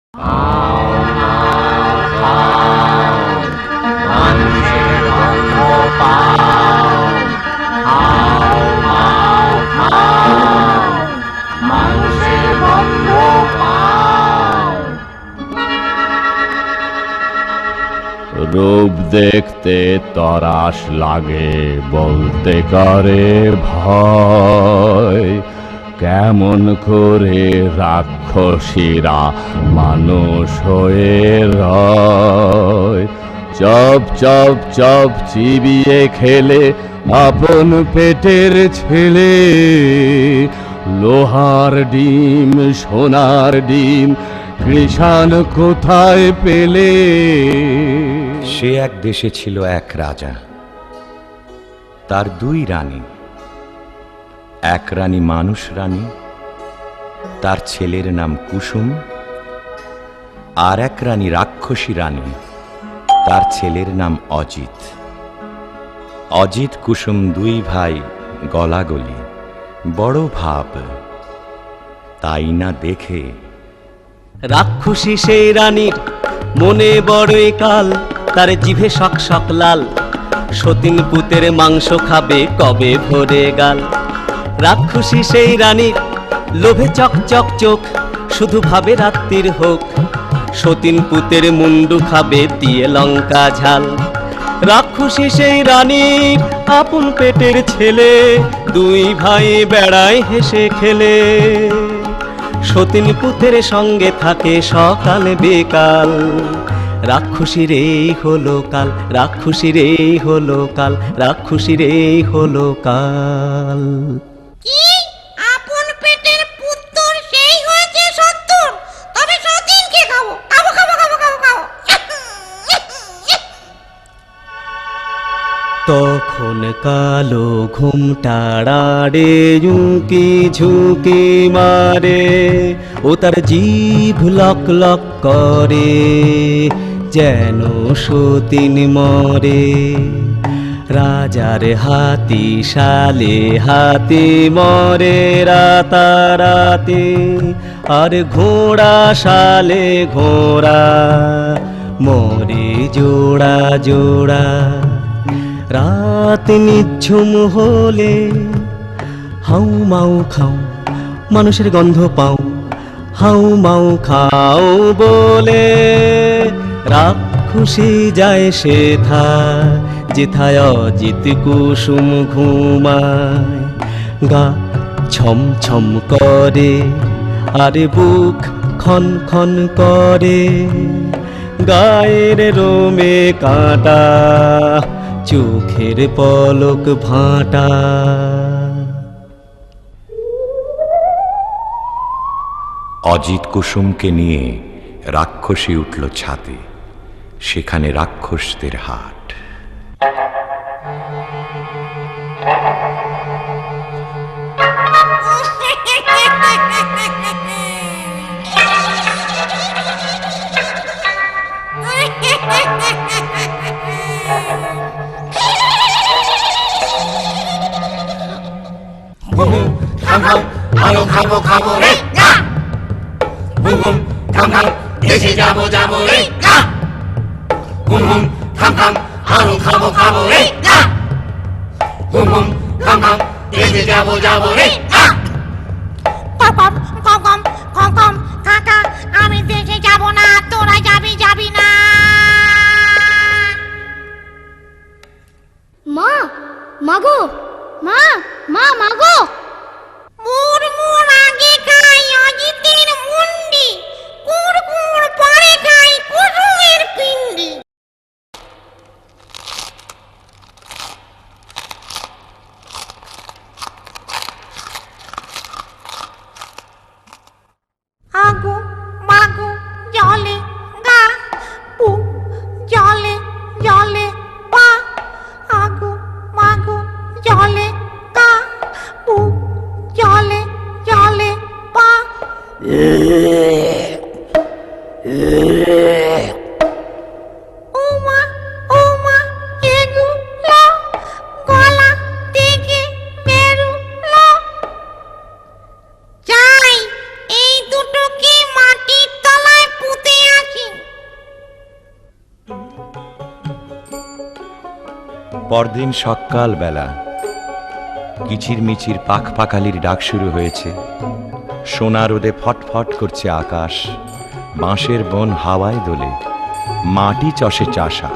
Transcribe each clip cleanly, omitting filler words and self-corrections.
রূপ দেখতে তরাস লাগে, বলতে করে ভয়। কেমন করে রাক্ষসীরা মানুষ হয়ে রয়। চপ চপ চপ চিবিয়ে খেলে আপন পেটের ছেলে। লোহার ডিম সোনার ডিম কৃষাণ কোথায় পেলে? সে এক দেশে ছিল এক রাজা, তার দুই রানী। এক রানী মানুষ রানী, তার ছেলের নাম কুসুম। আর এক রানী রাক্ষসী রানী, তার ছেলের নাম অজিত। অজিত কুসুম দুই ভাই গলাগলি, বড় ভাব। তাই না দেখে রাক্ষসী সেই রানীর মনে বড়ই কাল, তার জিভে শক শক লাল। সতীন পুতের মাংস খাবে কবে ভরে গাল। রাক্ষসী সেই রানীর লোভে চক চক চোখ, শুধু ভাবে রাত্রির হোক। সতীন পুতের মুন্ডু খাবে দিয়ে লঙ্কা ঝাল। রাক্ষসী সেই রানীর আপন পেটের ছেলে, দুই ভাই বেড়ায় হেসে খেলে। সতীন পুতের সঙ্গে থাকে সকাল বিকাল। রাক্ষসীর এই হলো কাল, রাক্ষসীর এই হলো কাল, রাক্ষসীর এই হলো কাল। কি আপন পেটের পুত্র সেই হয়েছে 70, তবে সতীনকে খাবো খাবো খাবো খাবো খাবো খাবো। তখন কালো ঘুমটাড়াড়ে ঝুঁকি ঝুঁকি মারে। ও তার জিভ লক লক করে, যেন সতীন মরে। রাজার হাতি শালে হাতি মরে রাতারাতি। আর ঘোড়া শালে ঘোড়া মরে জোড়া জোড়া। রাত নিঝুম হলে হাউ মাউ খাও, মানুষের গন্ধ পাও। হাউ মাউ খাও বলে রাক্ষসী যায় সেথা, যেথায় অজিত কুসুম ঘুমায়। গা ছম ছম করে আর বুক খন খন করে। গায়ের রোমে কাঁটা, চোখের পলক ভাঁটা। অজিত কুসুমকে নিয়ে রাক্ষসী উঠল ছাদে। সেখানে রাক্ষসদের হাট। ভালো খাবো খাবো রে না, হুম হুম থাম থাম দেশে যাবো যাবো রে না, হুম হুম থাম থাম আরো খাবো খাবো রে না, হুম হুম থাম থাম দেশে যাবো যাবো রে না। কম কম কম কম কম কাকা, আমি দেশে যাব না, তোরা যাবি যাবি না। মা মাগো, মা মা মাগো। মুর মুর আগে খাই অজিতের মুন্ডি, কুড় কুড় পরে খাই কুসুমের পিন্ডি। আগো মাগো জলে গা, পু জলে জলে পা। আগো মাগো জলে গা, পু পরদিন সকাল বেলা কিচির মিচির পাখ পাখালির ডাক শুরু হয়েছে। সোনা রোদে ফটফট করছে আকাশ, বাঁশের বন হাওয়ায় দোলে, মাটি চষে চাষা।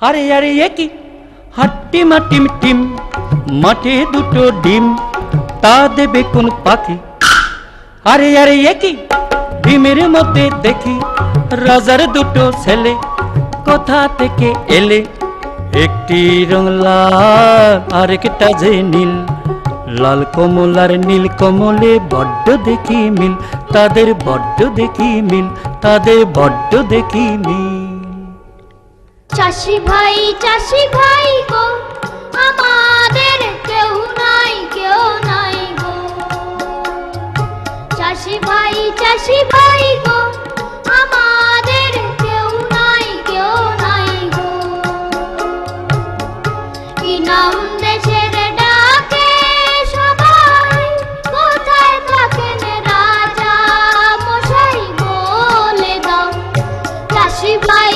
আরে আরে এ কি হাট্টি মাটিম টিম, মাঠে দুটো ডিম, তা দেবে কোন পাখি? আরে আরে এ কি ডিমের মধ্যে দেখি রাজার দুটো ছেলে, কোথা থেকে এলে? একটি রং লাল আরেকটা যে নীল, লাল কমল আর নীল কমলে বড্ড দেখি মিল, তাদের বড্ড দেখি মিল, তাদের বড্ড দেখি মিল। চাষি ভাই গো, আমাদের কেউ নাই গো। চাষি ভাই গো, আমাদের কেউ নাই গো। কি নাম দেশের ডাকে সবাই, কোথায় থাকেন রাজা মশাই বলে দাও। চাষি ভাই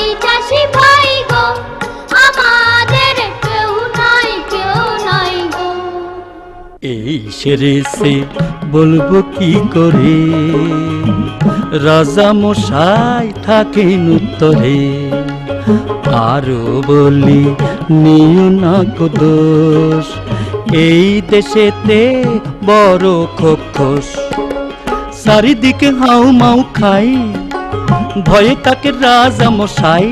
গো, আমাদের কেউ নাই গো। এই সেরেছে বলবো কি করে, রাজা মশাই থাকেন উত্তরে। আরো বলি নিও না কো দোষ, এই দেশেতে বড় খোকস। চারিদিকে হাউ মাউ খাই, ভয়ে তাকে রাজা মশাই।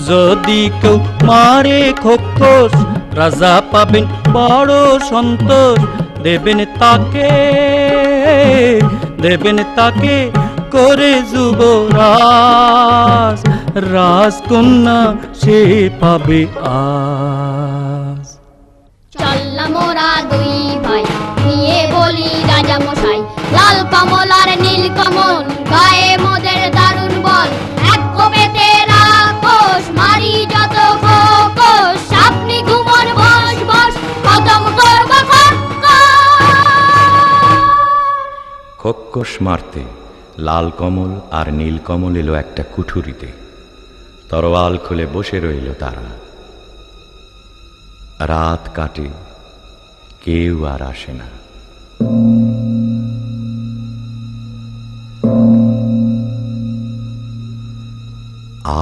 যদি কেউ মারে খোকস, রাজা পাবেন বড় সন্তোষ। দেবেন তাকে করে যুবরাজ, রাজকন্যা সে পাবে আজ। চললাম মোরা দুই ভাই, নিয়ে বলি রাজা মশাই। লাল কমল আর নীল কমল, গায়ে মোদের দারুণ বল। এক কোপেতে রাক্ষস মারি যত খোকস, আপনি ঘুমন বস খতম করব খোকস মারতে লাল কমল আর নীল কমল এলো একটা কুঠুরিতে। তরোয়াল খুলে বসে রইল তারা। রাত কাটে, কেউ আর আসে না।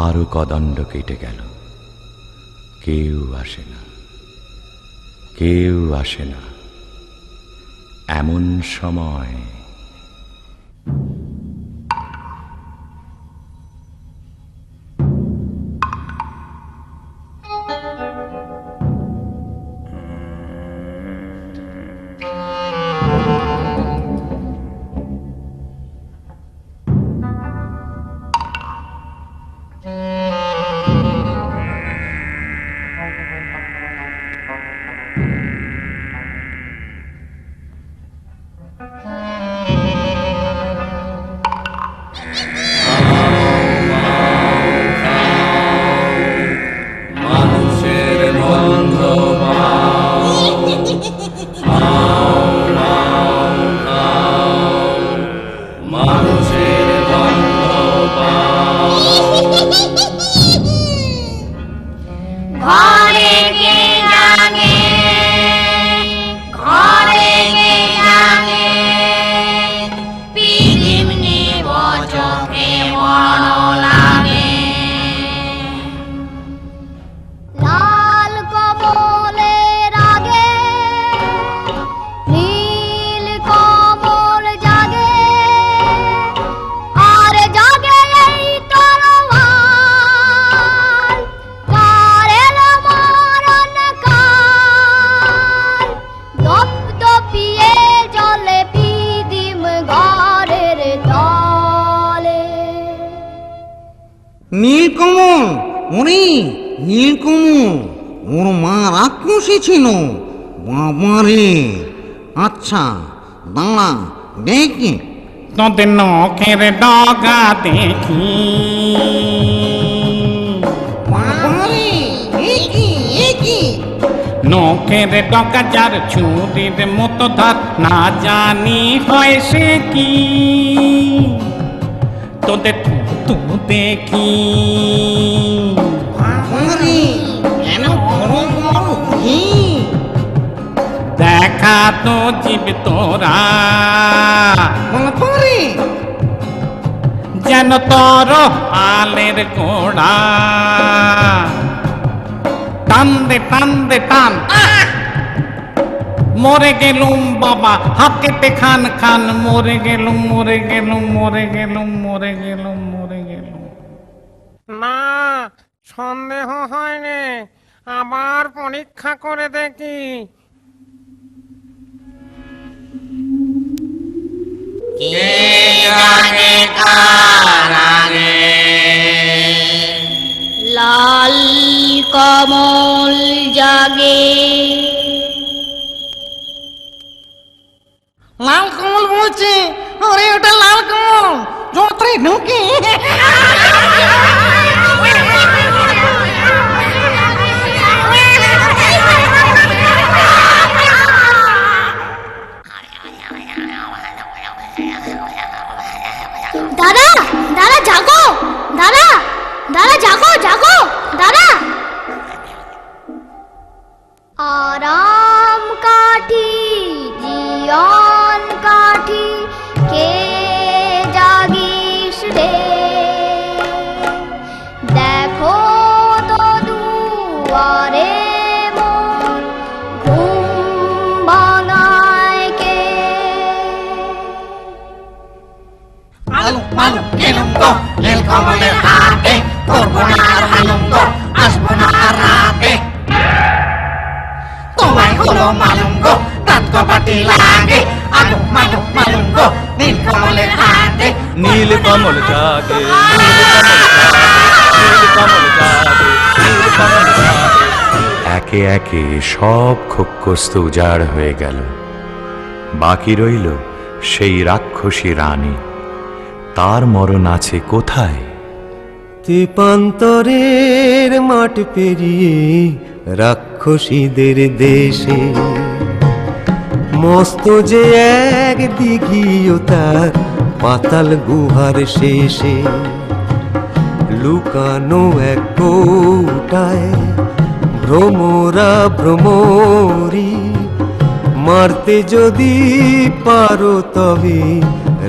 আরো কদণ্ড কেটে গেল, কেউ আসে না, কেউ আসে না। এমন সময় নীলকমল, ওরে নীলকমল, ওর মা রাক্ষসী ছিল। বাবারে, আচ্ছা দাঁড়া দেখি তোদের নখের ডগা দেখি। বাবারে, এ কি নখের ডগা যার ছুরির মতো ধার, না জানি হয় সে কি তোদের তু দেখি। দেখা তো জীব তোরা যেন তোর আলের গোড়া, টান দে টান দে টান। মরে গেলুম বাবা হাত কেটে খান খান, মরে গেলুম মরে গেলুম মরে গেলুম মরে গেলুম মরে গেলুম। না, সন্দেহ হয়নি, আবার পরীক্ষা করে দেখি। কে জানে কার আগে লাল কমল জাগে। লাল কমল বলছে, আরে ওটা লাল কমল, যত্রে ঢুকে। দাদা দাদা জাগো, দাদা দাদা জাগো জাগো দাদা। আরাম কাঠি জীবন কাঠি, কে জাগিস রে, দেখো তো দুয়ারে মন ঘুম ভাঙায় কে। আলু আলু গেলুম তো নীল কমলের হাতে, করবো না আর আলুম তো, আসবো না আর রাতে। তোমায় হলো মালুম গো, দাঁত কপাটি লাগে, আলু মালু মালুম গো, নীল কমলের হাতে। নীল কমল জাগে, নীল কমল জাগে, নীল কমল জাগে। একে একে সব খোক্কস্ত উজাড় হয়ে গেল, বাকি রইল সেই রাক্ষসী রানী। তার মরণ আছে কোথায়? তেপান্তরের মাঠ পেরিয়ে রাক্ষসীদের দেশে, মস্ত যে এক দিঘিও তার পাতাল গুহার শেষে। লুকানো এক কৌটায় ভ্রমরা ভ্রমরি, মারতে যদি পারো তবে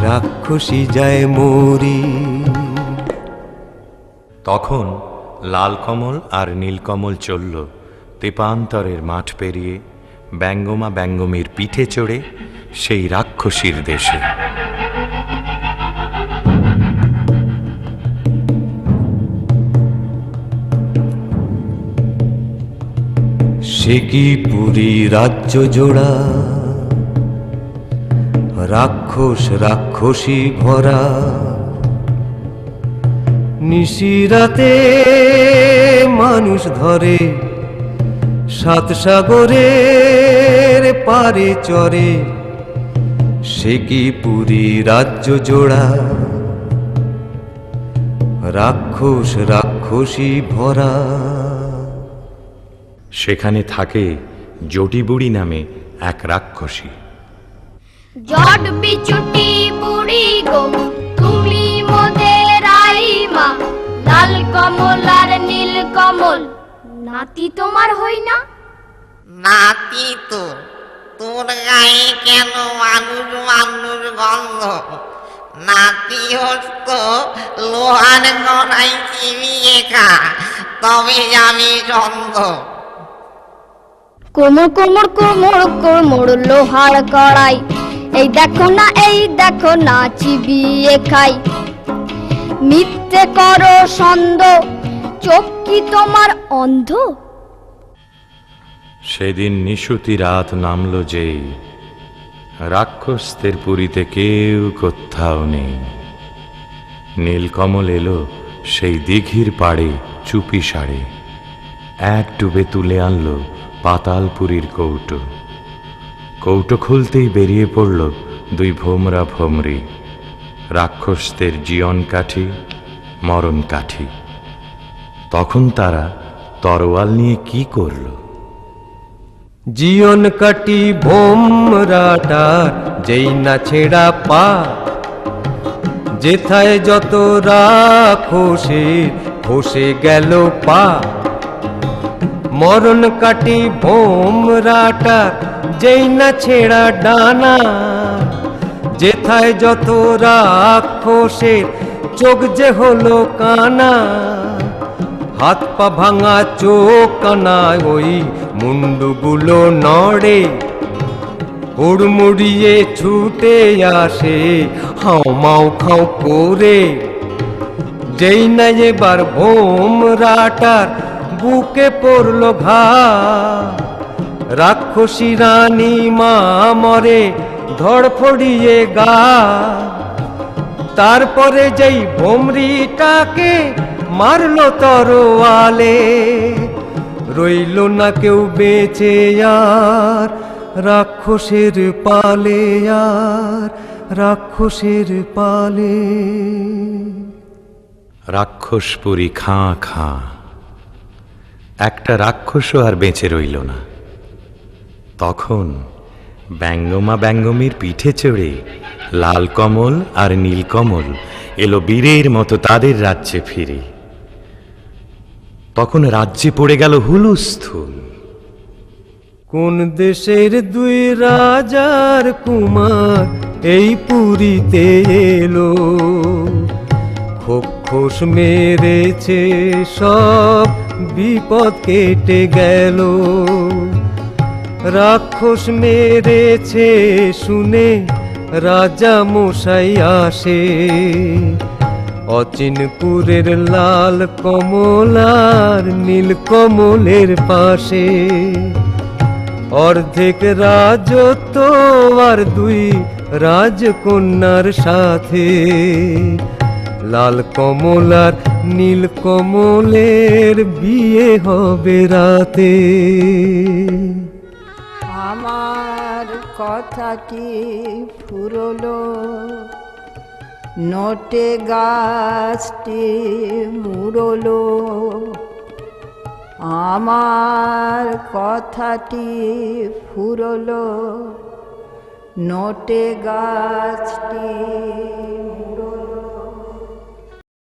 রাক্ষসী যায় মরি। তখন লাল কমল আর নীলকমল চলল তেপান্তরের মাঠ পেরিয়ে, ব্যঙ্গমা ব্যঙ্গমীর পিঠে চড়ে সেই রাক্ষসীর দেশে। সে কি পুরী রাজ্য জোড়া, রাক্ষস রাক্ষসী ভরা। নিশিরাতে মানুষ ধরে, সাত সাগরের পারে চরে। সে কি পুরী রাজ্য জোড়া, রাক্ষস রাক্ষসী ভরা। সেখানে থাকে জটিবুড়ি নামে এক রাক্ষসী। জট বিচুটি বুড়ি গো, তুমি মোদের আইমা। লাল কমল আর নীল কমল নাতি তোমার হই না? নাতি তো, তোর গায়ে কেন মানুষ মানুষ গন্ধ? নাতি হতো লোহার গড়াই চিবিয়ে খা, তবে যাবি সন্দ। কোমর কোমর কোমর কোমর লোহার কড়াই, এই দেখো না চিবিয়ে খাই। মিথ্যে করো সন্দ, চোখ কি তোমার অন্ধ? সেদিন নিশুতি রাত নামল যেই, রাক্ষসদের পুরীতে কেউ কোথাও নেই। নীলকমল এলো সেই দিঘির পাড়ে চুপি সাড়ে, এক ডুবে তুলে আনলো পাতালপুরীর কৌটো। কৌটো খুলতেই বেরিয়ে পড়ল দুই ভোমরা ভোমরি, রাক্ষসদের জীবন কাঠি মরণ কাঠি। তখন তারা তরোয়াল নিয়ে কি করল? জীবন কাটি ভোমরাটার যেই না ছেড়া পা, যেথায় যত রাক্ষসে খসে গেল পা। মরণ কাটি ভোমরাটার যেই না ছেড়া ডানা, যেথায় যত রাক্ষসের চোখ যে হলো কানা। হাত পা ভাঙা চোখ কানায় ওই মুন্ডুগুলো নড়ে, হুড়মুড়িয়ে ছুটে আসে হাও মাও খাও করে। যেই না এবার ভোমরাটার বুকে পড়ল ঘা, রাক্ষসী রানী মা মরে ধড়ফড়িয়ে গা। তারপরে যেই ভোমরিটাকে মারলো তরোয়ালে, রইল না কেউ বেঁচে আর রাক্ষসের পালে, আর রাক্ষসের পালে। রাক্ষসপুরী খাঁ খাঁ, একটা রাক্ষসও আর বেঁচে রইল না। তখন ব্যঙ্গমা ব্যঙ্গমীর পিঠে চড়ে লাল কমল আর নীলকমল এলো বীরের মতো তাদের রাজ্যে ফিরে। তখন রাজ্যে পড়ে গেল হুলুস্থুল। কোন দেশের দুই রাজার কুমার এই পুরীতে এলো, খোখোস মেরেছে সব বিপদ কেটে গেল। রাক্ষস মেরেছে শুনে রাজা মশাই আসে, অচিনপুরের লাল কমলার নীল কমলের পাশে। অর্ধেক রাজত্ব আর দুই রাজকন্যার সাথে, লাল কমলার নীল কমলের বিয়ে হবে রাতে। আমার কথাটি ফুরলো, নোটে গাছটি মুড়লো। আমার কথাটি ফুরলো, নোটে গাছটি